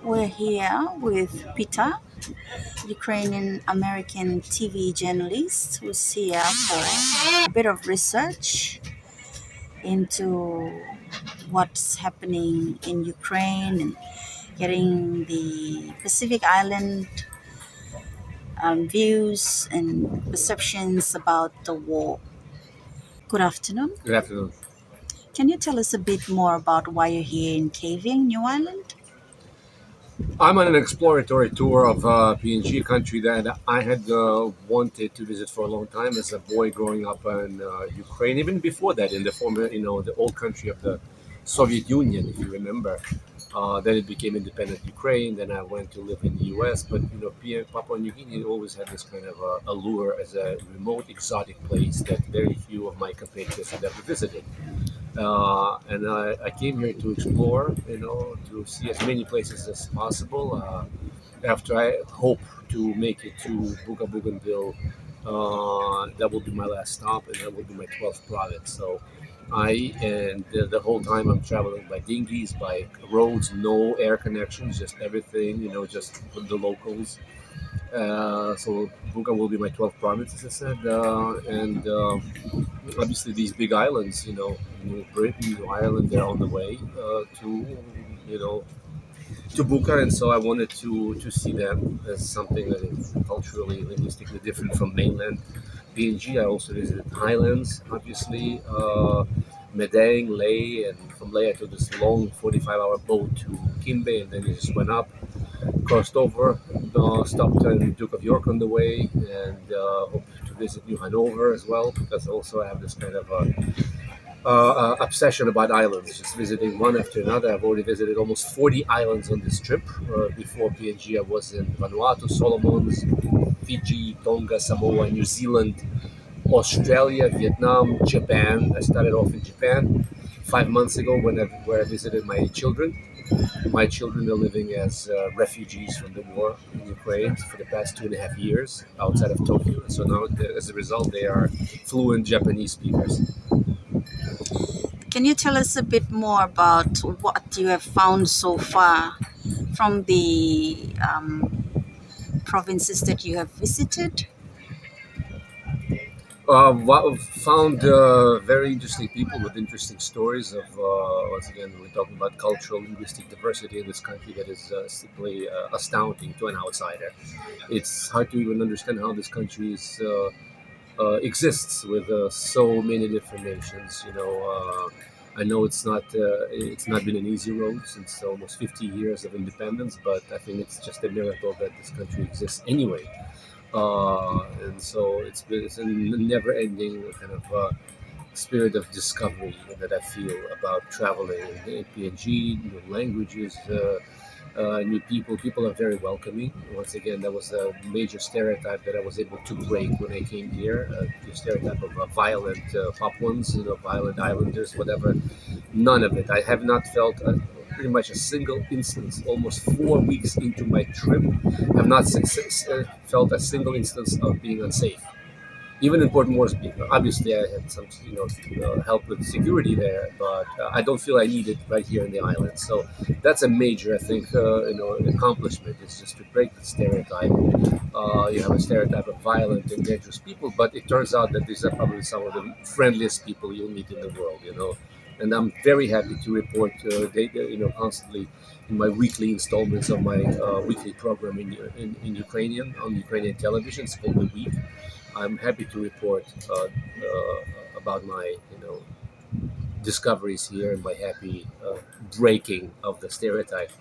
We're here with Peter, Ukrainian American TV journalist, who's here for a bit of research into what's happening in Ukraine and getting the Pacific Island views and perceptions about the war. Good afternoon. Good afternoon. Can you tell us a bit more about why you're here in Kavieng, New Ireland? I'm on an exploratory tour of PNG, a country that I had wanted to visit for a long time as a boy growing up in Ukraine. Even before that, in the former, the old country of the Soviet Union, if you remember. Then it became independent Ukraine. Then I went to live in the U.S. But Papua New Guinea always had this kind of allure as a remote, exotic place that very few of my compatriots had ever visited. And I came here to explore, to see as many places as possible. After I hope to make it to Buga Bougainville, that will be my last stop, and that will be my 12th province. So the whole time I'm traveling by dinghies, by roads, no air connections, just everything, just with the locals. So Buga will be my 12th province, as I said, and obviously these big islands, New Britain, New Ireland, they're on the way you know, to Buka, and so I wanted to see them as something that is culturally, linguistically different from mainland PNG. I also visited Highlands, obviously, Medang, Leh, and from Leh I took this long 45-hour boat to Kimbe, and then it just went up, crossed over, stopped in Duke of York on the way, and hope to visit New Hanover as well, because also I have this kind of obsession about islands, just visiting one after another. I've already visited almost 40 islands on this trip. Before PNG, I was in Vanuatu, Solomons, Fiji, Tonga, Samoa, New Zealand, Australia, Vietnam, Japan. I started off in Japan 5 months ago where I visited my children. My children are living as refugees from the war in Ukraine for the past 2.5 years outside of Tokyo. So now, as a result, they are fluent Japanese speakers. Can you tell us a bit more about what you have found so far from the provinces that you have visited? Found very interesting people with interesting stories of, once again, we're talking about cultural, linguistic diversity in this country that is simply astounding to an outsider. It's hard to even understand how this country exists with so many different nations. I know it's not been an easy road since almost 50 years of independence, but I think it's just a miracle that this country exists anyway. And so it's a never-ending kind of spirit of discovery that I feel about traveling in PNG, new languages, new people. People are very welcoming. Once again, that was a major stereotype that I was able to break when I came here. The stereotype of violent Papuans, violent islanders, whatever. None of it. I have not felt pretty much a single instance, almost 4 weeks into my trip, have not felt a single instance of being unsafe. Even in Port Moresby, obviously I had some, help with security there, but I don't feel I need it right here in the island. So that's a major, I think, accomplishment. Is just to break the stereotype. You have a stereotype of violent and dangerous people, but it turns out that these are probably some of the friendliest people you'll meet in the world. And I'm very happy to report, constantly in my weekly installments of my weekly program in Ukrainian on Ukrainian television. It's called The Week. I'm happy to report about my, discoveries here and my happy breaking of the stereotype.